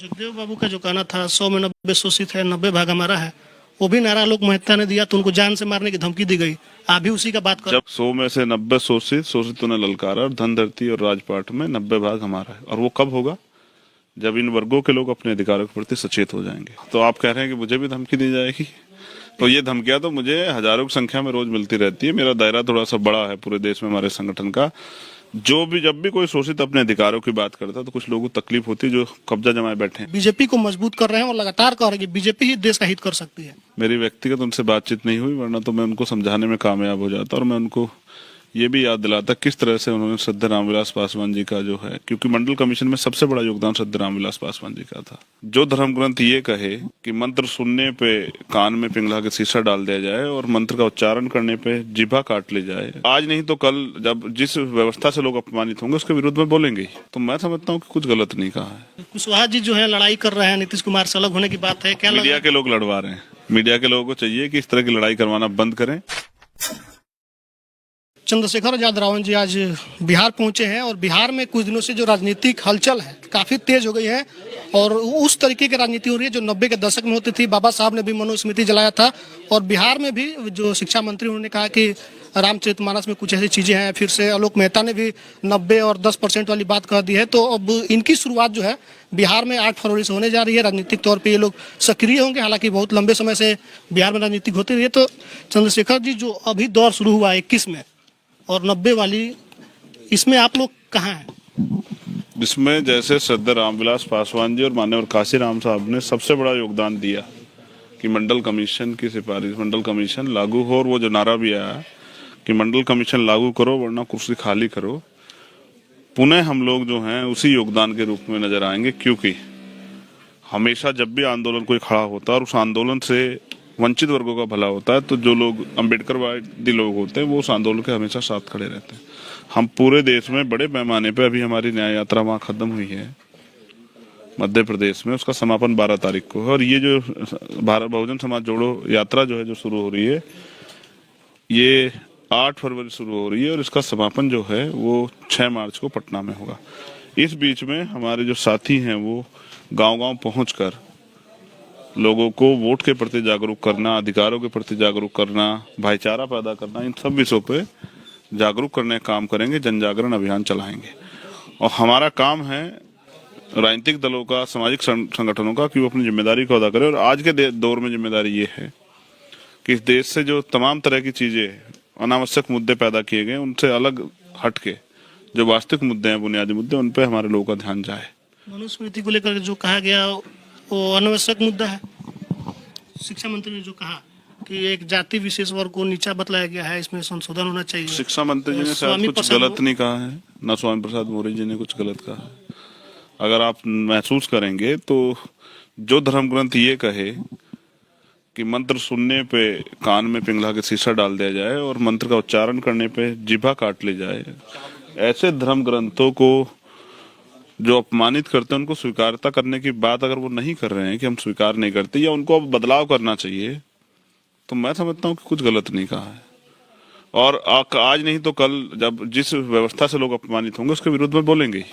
जगदेव बाबू का जो कहना था 100 में 90 शोषित है, 90 भाग हमारा है, वो भी नारा आलोक मेहता ने दिया तो उनको जान से मारने की धमकी दी गई। आप भी उसी का बात कर। जब 100 में से 90 शोषित शोषितों ने ललकारा और धन धरती और राजपाट में 90 भाग हमारा है। और वो कब होगा? जब इन वर्गों के लोग अपने अधिकारों के प्रति सचेत हो जाएंगे। तो आप कह रहे हैं कि मुझे भी धमकी दी जाएगी, तो ये धमकियां तो मुझे हजारों की संख्या में रोज मिलती रहती है। मेरा दायरा थोड़ा सा बड़ा है पूरे देश में हमारे संगठन का। जब भी कोई शोषित अपने अधिकारों की बात करता है तो कुछ लोगों को तकलीफ होती है जो कब्जा जमाए बैठे हैं। बीजेपी को मजबूत कर रहे हैं और लगातार कह रहे हैं कि बीजेपी ही देश का हित कर सकती है। मेरी व्यक्तिगत उनसे बातचीत नहीं हुई, वरना तो मैं उनको समझाने में कामयाब हो जाता और मैं उनको ये भी याद दिलाता किस तरह से उन्होंने श्रद्धा रामविलास पासवान जी का जो है, क्योंकि मंडल कमीशन में सबसे बड़ा योगदान श्रद्धा रामविलास पासवान जी का था। जो धर्म ग्रंथ ये कहे कि मंत्र सुनने पे कान में पिंगला के शीशा डाल दिया जाए और मंत्र का उच्चारण करने पे जिभा काट ली जाए, आज नहीं तो कल जब जिस व्यवस्था से लोग अपमानित होंगे उसके विरुद्ध में बोलेंगे। तो मैं समझता हूँ कि कुछ गलत नहीं कहा है। कुशवाहा जी जो है लड़ाई कर रहे हैं, नीतीश कुमार से अलग होने की बात है क्या? मीडिया के लोग लड़वा रहे हैं। मीडिया के लोगों को चाहिए कि इस तरह की लड़ाई करवाना बंद करें। चंद्रशेखर आजाद रावण जी आज बिहार पहुंचे हैं और बिहार में कुछ दिनों से जो राजनीतिक हलचल है काफी तेज हो गई है और उस तरीके की राजनीति हो रही है जो 90 के दशक में होती थी। बाबा साहब ने भी मनुस्मृति जलाया था और बिहार में भी जो शिक्षा मंत्री उन्होंने कहा कि रामचरितमानस में कुछ ऐसी चीजें हैं। फिर से आलोक मेहता ने भी 90 और 10% वाली बात कह दी है। तो अब इनकी शुरुआत जो है बिहार में 8 फरवरी से होने जा रही है। राजनीतिक तौर पर ये लोग सक्रिय होंगे, हालांकि बहुत लंबे समय से बिहार में राजनीतिक होती रही है। तो चंद्रशेखर जी जो अभी दौर शुरू हुआ 21 में और 90 वाली, इसमें आप लोग कहाँ हैं? इसमें जैसे श्रद्धा रामविलास पासवान जी और माननीय काशीराम साहब ने सबसे बड़ा योगदान दिया कि मंडल कमीशन की सिफारिश, मंडल कमीशन लागू हो, और वो जो नारा भी आया कि मंडल कमीशन लागू करो वरना कुर्सी खाली करो, पुनः हम लोग जो हैं उसी योगदान के रूप में नजर आएंगे। क्योंकि हमेशा जब भी आंदोलन कोई खड़ा होता है और उस आंदोलन से वंचित वर्गों का भला होता है तो जो लोग अम्बेडकरवादी लोग होते हैं वो उस आंदोलन के हमेशा साथ खड़े रहते हैं। हम पूरे देश में बड़े पैमाने पे, अभी हमारी न्याय यात्रा वहाँ खत्म हुई है मध्य प्रदेश में, उसका समापन 12 तारीख को है। और ये जो भारत बहुजन समाज जोड़ो यात्रा जो है जो शुरू हो रही है ये 8 फरवरी शुरू हो रही है और इसका समापन जो है वो 6 मार्च को पटना में होगा। इस बीच में हमारे जो साथी हैं वो गांव-गांव पहुंचकर लोगों को वोट के प्रति जागरूक करना, अधिकारों के प्रति जागरूक करना, भाईचारा पैदा करना, इन सब विषयों पे जागरूक करने का काम करेंगे। जन जागरण अभियान चलाएंगे और हमारा काम है राजनीतिक दलों का, सामाजिक संगठनों का कि वो अपनी जिम्मेदारी को अदा करें। और आज के दौर में जिम्मेदारी ये है कि इस देश से जो तमाम तरह की चीजें, अनावश्यक मुद्दे पैदा किए गए, उनसे अलग हट के जो वास्तविक मुद्दे हैं, बुनियादी मुद्दे, उन पे हमारे लोगों का ध्यान जाए। मनुस्मृति को लेकर जो कहा गया वो अनावश्यक मुद्दा है। शिक्षा मंत्री ने जो कहा कि एक जाति विशेष वर्ग को नीचा बतलाया गया है, इसमें संशोधन होना चाहिए। शिक्षा मंत्री जी ने शायद कुछ गलत नहीं कहा है, ना स्वामी प्रसाद मौर्य जी ने कुछ गलत कहा है। अगर आप महसूस करेंगे तो जो धर्म ग्रंथ ये कहे कि मंत्र सुनने पे कान में पिंगला के शीशा डाल दिया जाए और मंत्र का उच्चारण करने पे जिभा काट ली जाए, ऐसे धर्म ग्रंथों को जो अपमानित करते हैं उनको स्वीकारता करने की बात अगर वो नहीं कर रहे हैं कि हम स्वीकार नहीं करते या उनको अब बदलाव करना चाहिए, तो मैं समझता हूँ कि कुछ गलत नहीं कहा है। और आज नहीं तो कल जब जिस व्यवस्था से लोग अपमानित होंगे उसके विरुद्ध में बोलेंगे।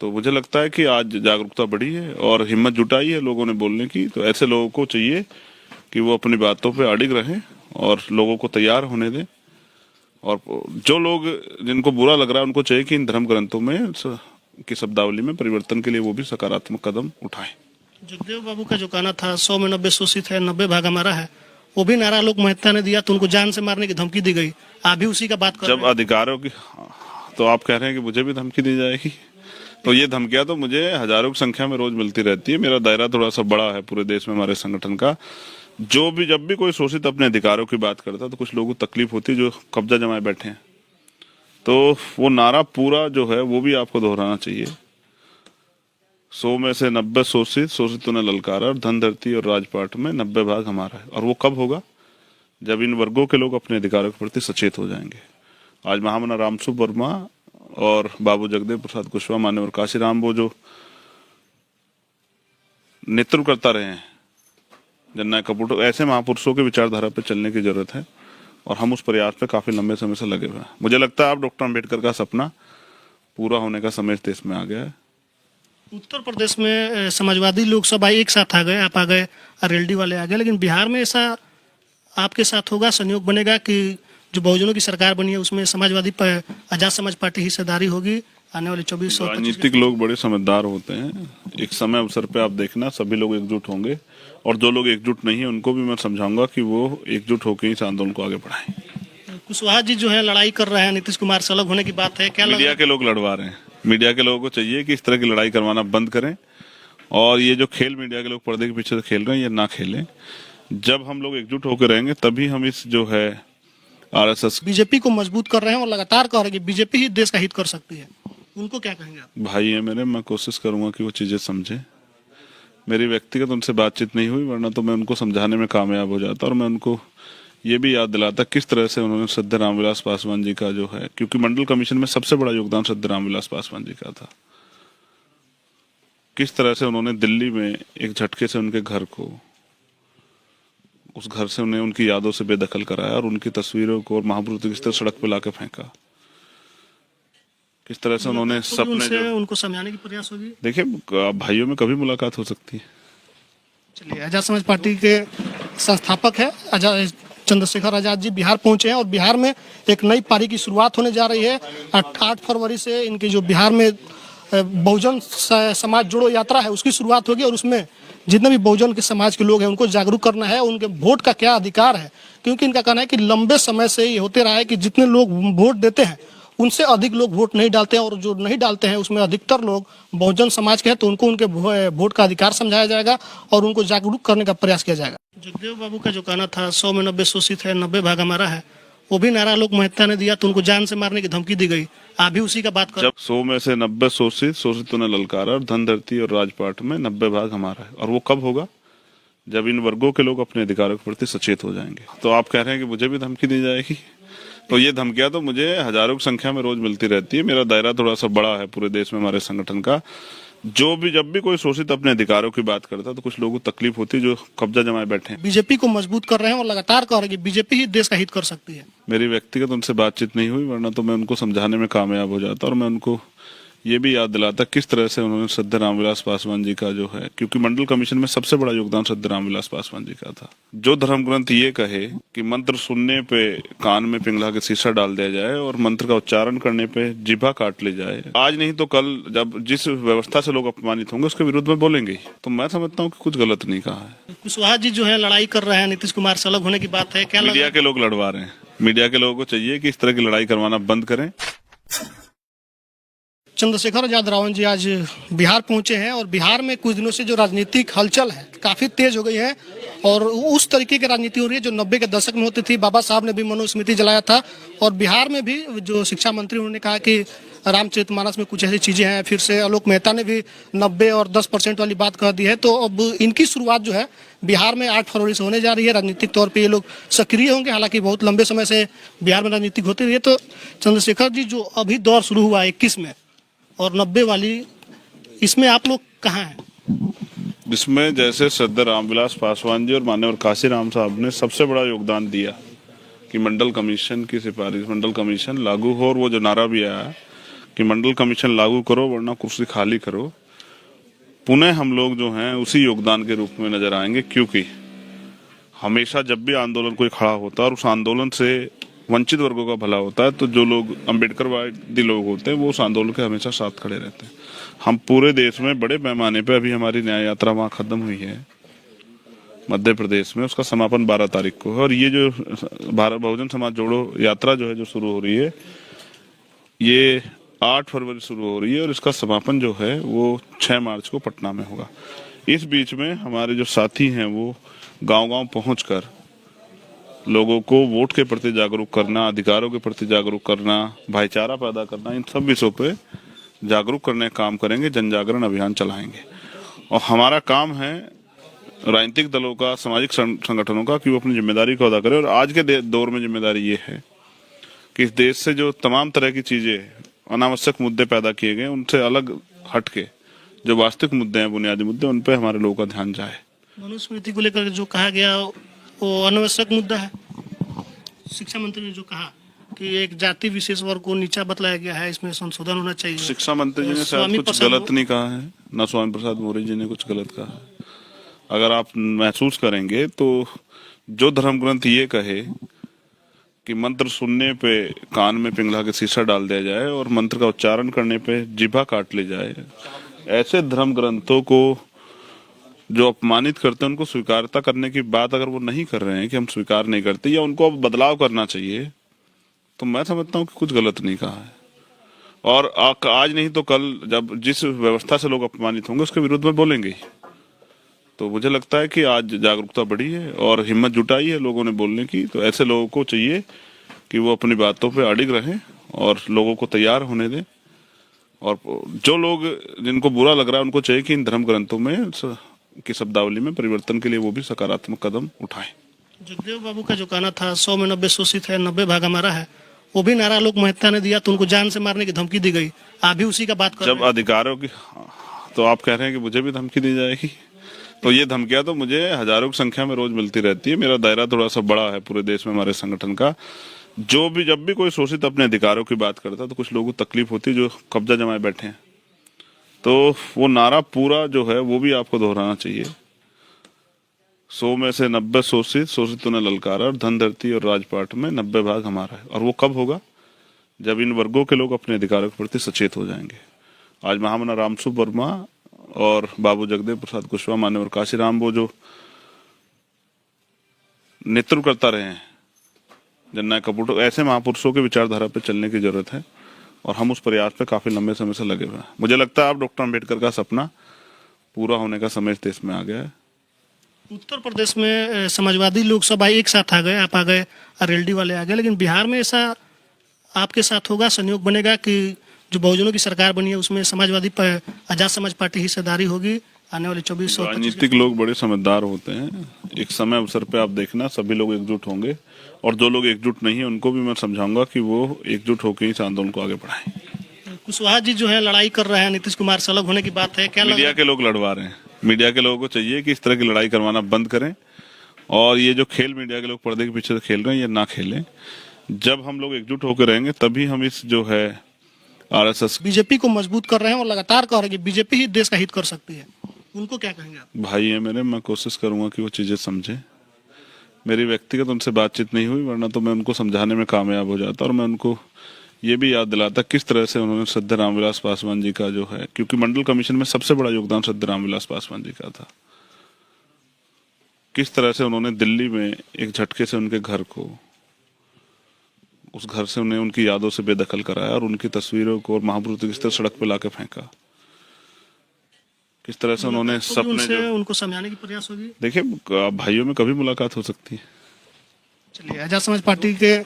तो मुझे लगता है कि आज जागरूकता बढ़ी है और हिम्मत जुटाई है लोगों ने बोलने की। तो ऐसे लोगों को चाहिए कि वो अपनी बातों पे अडिग रहें और लोगों को तैयार होने दें। और जो लोग जिनको बुरा लग रहा है उनको चाहिए कि इन धर्म ग्रंथों में की शब्दावली में परिवर्तन के लिए वो भी सकारात्मक कदम उठाएं। जगदेव बाबू का जो कहना था 100 में 90 शोषित है, 90 भाग हमारा है, वो भी नारा आलोक मेहता ने दिया तो उनको जान से मारने की धमकी दी गई। आप भी उसी का बात कर। जब अधिकारों की, तो आप कह रहे हैं कि मुझे भी धमकी दी जाएगी, तो ये धमकियां तो मुझे हजारों की संख्या में रोज मिलती रहती है। मेरा दायरा थोड़ा सा बड़ा है पूरे देश में हमारे संगठन का। जब भी कोई शोषित अपने अधिकारों की बात करता है तो कुछ लोगों को तकलीफ होती है जो कब्जा जमाए बैठे हैं। तो वो नारा पूरा जो है वो भी आपको दोहराना चाहिए। 100 में से 90 शोषित शोषितों ने ललकारा और धन धरती और राजपाट में 90 भाग हमारा है। और वो कब होगा? जब इन वर्गों के लोग अपने अधिकारों के प्रति सचेत हो जाएंगे। आज महामना रामसुब्रत वर्मा और बाबू जगदेव प्रसाद कुशवाहा, मान्यवर काशीराम, वो जो नेतृत्व करता रहे हैं जननायक कपूर, ऐसे महापुरुषों के विचारधारा पे चलने की जरूरत है और हम उस प्रयास पे काफी लंबे समय से लगे हुए हैं। मुझे लगता है अब डॉक्टर अम्बेडकर का सपना पूरा होने का समय इस देश में आ गया है उत्तर प्रदेश में समाजवादी लोग सब एक साथ आ गए, आप आ गए, आरएलडी वाले आ गए, लेकिन बिहार में ऐसा आपके साथ होगा, संयोग बनेगा कि जो बहुजनों की सरकार बनी है उसमें आजाद समाज पार्टी हिस्सेदारी होगी आने वाले 24 और 25 राजनीतिक लोग बड़े समझदार होते हैं। एक समय अवसर पे आप देखना सभी लोग एकजुट होंगे, और जो लोग एकजुट नहीं है उनको भी मैं समझाऊंगा कि वो एकजुट होकर इस आंदोलन को आगे बढ़ाएं। कुशवाहा जी जो है लड़ाई कर रहे हैं, नीतीश कुमार से अलग होने की बात है, क्या मीडिया के लोग लड़वा रहे हैं। मीडिया के लोगों को चाहिए कि इस तरह की लड़ाई करवाना बंद करें, और ये जो खेल मीडिया के लोग पर्दे के पीछे से खेल रहे हैं ये ना खेलें। जब हम लोग एकजुट होकर रहेंगे तभी हम इस जो है आरएसएस बीजेपी को मजबूत कर रहे हैं और लगातार कह रहे हैं कि बीजेपी ही देश का हित कर सकती है, उनको क्या कहेंगे आप? भाई है मेरे, मैं कोशिश करूंगा कि वो चीजें समझे। मेरी व्यक्तिगत उनसे बातचीत नहीं हुई, वरना तो मैं उनको समझाने में कामयाब हो जाता, और मैं उनको ये भी याद दिलाता किस तरह से उन्होंने श्रद्धेय रामविलास पासवान जी का जो है, क्योंकि मंडल कमीशन में सबसे बड़ा योगदान श्रद्धेय रामविलास पासवान जी का था, किस तरह से उन्होंने दिल्ली में एक झटके से उनके घर को, उस घर से उन्हें उनकी यादों से बेदखल कराया और उनकी तस्वीरों को और महापुरुषों की तरह सड़क पे लाके फेंका। किस तरह से उन्होंने सपने जो उनको समझाने की प्रयास होगी। देखिए, भाइयों में कभी मुलाकात हो सकती है। चलिए, आजाद समाज पार्टी के संस्थापक है आजाद चंद्रशेखर आजाद जी बिहार पहुंचे हैं और बिहार में एक नई पारी की शुरुआत होने जा रही है। 8 फरवरी से इनकी जो बिहार में बहुजन समाज जोड़ो यात्रा है उसकी शुरुआत होगी, और उसमें जितने भी बहुजन के समाज के लोग हैं उनको जागरूक करना है, उनके वोट का क्या अधिकार है। क्योंकि इनका कहना है कि लंबे समय से ये होते रहा है कि जितने लोग वोट देते हैं उनसे अधिक लोग वोट नहीं डालते हैं, और जो नहीं डालते हैं उसमें अधिकतर लोग बहुजन समाज के हैं, तो उनको उनके वोट का अधिकार समझाया जाएगा और उनको जागरूक करने का प्रयास किया जाएगा। जगदेव बाबू का जो कहना था 100 में 90 शोषित है, 90 भाग हमारा है, वो भी नारा आलोक मेहता ने दिया तो उनको जान से मारने की धमकी दी गई। आप भी उसी का बात कर। जब 100 में से 90 शोषित ने ललकारा, और धन धरती और राजपाट में 90 भाग हमारा है। और वो कब होगा? जब इन वर्गों के लोग अपने अधिकारों के प्रति सचेत हो जाएंगे। तो आप कह रहे हैं कि मुझे भी धमकी दी जाएगी, तो ये धमकियां तो मुझे हजारों की संख्या में रोज मिलती रहती है। मेरा दायरा थोड़ा सा बड़ा है पूरे देश में हमारे संगठन का। जब भी कोई शोषित अपने अधिकारों की बात करता है तो कुछ लोगों को तकलीफ होती है जो कब्जा जमाए बैठे हैं। बीजेपी को मजबूत कर रहे हैं और लगातार कह रहे हैं कि बीजेपी ही देश का हित कर सकती है। मेरी व्यक्तिगत उनसे बातचीत नहीं हुई, वरना तो मैं उनको समझाने में कामयाब हो जाता, और मैं उनको ये भी याद दिलाता किस तरह से उन्होंने श्रद्धेय रामविलास पासवान जी का जो है, क्योंकि मंडल कमीशन में सबसे बड़ा योगदान श्रद्धेय रामविलास पासवान जी का था। जो धर्म ग्रंथ ये कहे कि मंत्र सुनने पे कान में पिंगला के शीशा डाल दिया जाए और मंत्र का उच्चारण करने पे जिभा काट ली जाए, आज नहीं तो कल जब जिस व्यवस्था से लोग अपमानित होंगे उसके विरुद्ध में बोलेंगे, तो मैं समझता हूँ कि कुछ गलत नहीं कहा है। कुशवाहा जी जो है लड़ाई कर रहे हैं, नीतीश कुमार से अलग होने की बात है, क्या मीडिया के लोग लड़वा रहे हैं। मीडिया के लोगों को चाहिए कि इस तरह की लड़ाई करवाना बंद करें। चंद्रशेखर आजाद रावण जी आज बिहार पहुंचे हैं और बिहार में कुछ दिनों से जो राजनीतिक हलचल है काफी तेज हो गई है, और उस तरीके की राजनीति हो रही है जो 90 के दशक में होती थी। बाबा साहब ने भी मनुस्मृति जलाया था, और बिहार में भी जो शिक्षा मंत्री उन्होंने कहा कि रामचरितमानस में कुछ ऐसी चीजें हैं। फिर से आलोक मेहता ने भी 90 और 10% वाली बात कह दी है। तो अब इनकी शुरुआत जो है बिहार में 8 फरवरी से होने जा रही है। राजनीतिक तौर पे ये लोग सक्रिय होंगे, हालांकि बहुत लंबे समय से बिहार में राजनीतिक होती रही है। तो चंद्रशेखर जी, जो अभी दौर शुरू हुआ 21 में और 90 वाली, इसमें आप लोग कहाँ हैं? इसमें जैसे श्रद्धेय रामविलास पासवान जी और माननीय काशीराम साहब ने सबसे बड़ा योगदान दिया कि मंडल कमीशन की सिफारिश, मंडल कमीशन लागू हो, और वो जो नारा भी आया कि मंडल कमीशन लागू करो वरना कुर्सी खाली करो, पुनः हम लोग जो हैं उसी योगदान के रूप में नजर आएंगे। क्योंकि हमेशा जब भी आंदोलन कोई खड़ा होता है और उस आंदोलन से वंचित वर्गों का भला होता है, तो जो लोग अम्बेडकरवादी लोग होते हैं वो उस आंदोलन के हमेशा साथ खड़े रहते हैं। हम पूरे देश में बड़े पैमाने पे, अभी हमारी न्याय यात्रा वहाँ खत्म हुई है मध्य प्रदेश में, उसका समापन 12 तारीख को है। और ये जो भारत बहुजन समाज जोड़ो यात्रा जो है जो शुरू हो रही है, ये 8 फरवरी शुरू हो रही है और इसका समापन जो है वो 6 मार्च को पटना में होगा। इस बीच में हमारे जो साथी हैं वो गांव-गांव पहुंचकर लोगों को वोट के प्रति जागरूक करना, अधिकारों के प्रति जागरूक करना, भाईचारा पैदा करना, इन सब विषयों पे जागरूक करने का काम करेंगे, जन जागरण अभियान चलाएंगे। और हमारा काम है राजनीतिक दलों का, सामाजिक संगठनों का, कि वो अपनी जिम्मेदारी को अदा करें। और आज के दौर में जिम्मेदारी ये है कि इस देश से जो तमाम तरह की चीजें, अनावश्यक मुद्दे पैदा किए गए, उनसे अलग हटके जो वास्तविक मुद्दे हैं, बुनियादी मुद्दे, उन पे हमारे लोगों का ध्यान जाए। मनुस्मृति को लेकर जो कहा गया वो अनावश्यक मुद्दा है। शिक्षा मंत्री ने जो कहा कि एक जाति विशेष वर्ग को नीचा बतलाया गया है, इसमें संशोधन होना चाहिए। शिक्षा मंत्री जी ने शायद कुछ गलत नहीं कहा है। ना स्वामी प्रसाद मौर्य जी ने कुछ गलत कहा है। अगर आप महसूस करेंगे तो जो धर्म ग्रंथ ये कहे कि मंत्र सुनने पे कान में पिंगला के शीशा डाल दिया जाए और मंत्र का उच्चारण करने पे जीभा काट ली जाए, ऐसे धर्म ग्रंथों को जो अपमानित करते हैं उनको स्वीकारता करने की बात अगर वो नहीं कर रहे हैं कि हम स्वीकार नहीं करते या उनको अब बदलाव करना चाहिए, तो मैं समझता हूँ कि कुछ गलत नहीं कहा है। और आज नहीं तो कल जब जिस व्यवस्था से लोग अपमानित होंगे उसके विरुद्ध में बोलेंगे ही। तो मुझे लगता है कि आज जागरूकता बढ़ी है और हिम्मत जुटाई है लोगों ने बोलने की। तो ऐसे लोगों को चाहिए कि वो अपनी बातों पे अडिग रहें और लोगों को तैयार होने दें। और जो लोग जिनको बुरा लग रहा है उनको चाहिए कि इन धर्म ग्रंथों में की शब्दावली में परिवर्तन के लिए वो भी सकारात्मक कदम उठाएं। जगदेव बाबू का जो कहना था 100 में 90 शोषित है, 90 भाग हमारा है, वो भी नारा लोक महता ने दिया तो उनको जान से मारने की धमकी दी गई। आप भी उसी का बात कर रहे हैं। जब अधिकारों की, तो आप कह रहे हैं कि मुझे भी धमकी दी जाएगी। तो ये धमकियां तो मुझे हजारों की संख्या में रोज मिलती रहती है। मेरा दायरा थोड़ा सा बड़ा है पूरे देश में हमारे संगठन का। जब भी कोई शोषित अपने अधिकारों की बात करता है तो कुछ लोगों को तकलीफ होती है जो कब्जा जमाए बैठे हैं। तो वो नारा पूरा जो है वो भी आपको दोहराना चाहिए। 100 में से 90 शोषितों ने ललकारा और धन धरती और राजपाट में 90 भाग हमारा है। और वो कब होगा? जब इन वर्गों के लोग अपने अधिकारों के प्रति सचेत हो जाएंगे। आज महामना रामसुब्बा वर्मा और बाबू जगदेव प्रसाद कुशवाहा, मान्यवर काशीराम, वो जो नेतृत्व करता रहे हैं जननायक कपूर, ऐसे महापुरुषों के विचारधारा पे चलने की जरूरत है और हम उस प्रयास पे काफी लंबे समय से लगे हुए हैं। मुझे लगता है अब डॉक्टर अम्बेडकर का सपना पूरा होने का समय इस देश में आ गया है। उत्तर प्रदेश में समाजवादी लोग सब एक साथ आ गए, आप आ गए, आरएलडी वाले आ गए, लेकिन बिहार में ऐसा आपके साथ होगा, संयोग बनेगा कि जो बहुजनों की सरकार बनी है उसमें समाजवादी आजाद समाज पार्टी हिस्सेदारी होगी आने वाले 24 राजनीतिक लोग बड़े समझदार होते हैं। एक समय अवसर पे आप देखना सभी लोग एकजुट होंगे और जो लोग एकजुट नहीं है उनको भी मैं समझाऊंगा कि वो एकजुट होकर इस आंदोलन को आगे बढ़ाएं। कुशवाहा जी जो है लड़ाई कर रहे हैं, नीतीश कुमार से अलग होने की बात है, क्या मीडिया के लोग लड़वा रहे हैं। मीडिया के लोगों को चाहिए कि इस तरह की लड़ाई करवाना बंद करें और ये जो खेल मीडिया के लोग पर्दे के पीछे खेल रहे हैं ये ना खेलें। जब हम लोग एकजुट होकर रहेंगे तभी हम इस जो है आरएसएस बीजेपी को मजबूत कर रहे हैं और लगातार कह रहे हैं कि बीजेपी ही देश का हित कर सकती है, उनको क्या कहेंगे आप? भाई है मेरे, मैं कोशिश करूंगा कि वो चीजें समझें। मेरी व्यक्तिगत उनसे बातचीत नहीं हुई, वरना तो मैं उनको समझाने में कामयाब हो जाता और मैं उनको ये भी याद दिलाता किस तरह से उन्होंने श्रद्धेय रामविलास पासवान जी का जो है, क्योंकि मंडल कमीशन में सबसे बड़ा योगदान श्रद्धेय रामविलास पासवान जी का था, किस तरह से उन्होंने दिल्ली में एक झटके से उनके घर को, उस घर से उन्हें उनकी यादों से बेदखल कराया और उनकी तस्वीरों को और महापुरुषों की तरह सड़क पे लाके फेंका। किस तरह से उन्होंने सपने जो उनको समझाने की प्रयास होगी। देखिए भाइयों में कभी मुलाकात हो सकती है। चलिए, आजाद समाज पार्टी के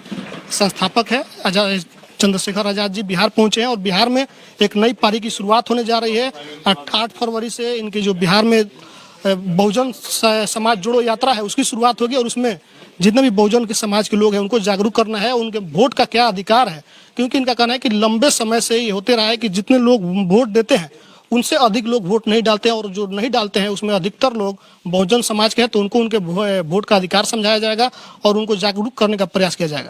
संस्थापक है आजाद चंद्रशेखर आजाद जी बिहार पहुंचे हैं और बिहार में एक नई पारी की शुरुआत होने जा रही है। 8 फरवरी से इनकी जो बिहार में बहुजन समाज जोड़ो यात्रा है उसकी शुरुआत होगी और उसमें जितने भी बहुजन के समाज के लोग हैं उनको जागरूक करना है, उनके वोट का क्या अधिकार है। क्योंकि इनका कहना है कि लंबे समय से ये होते रहा है कि जितने लोग वोट देते हैं उनसे अधिक लोग वोट नहीं डालते हैं और जो नहीं डालते हैं उसमें अधिकतर लोग बहुजन समाज के हैं, तो उनको उनके वोट का अधिकार समझाया जाएगा और उनको जागरूक करने का प्रयास किया जाएगा।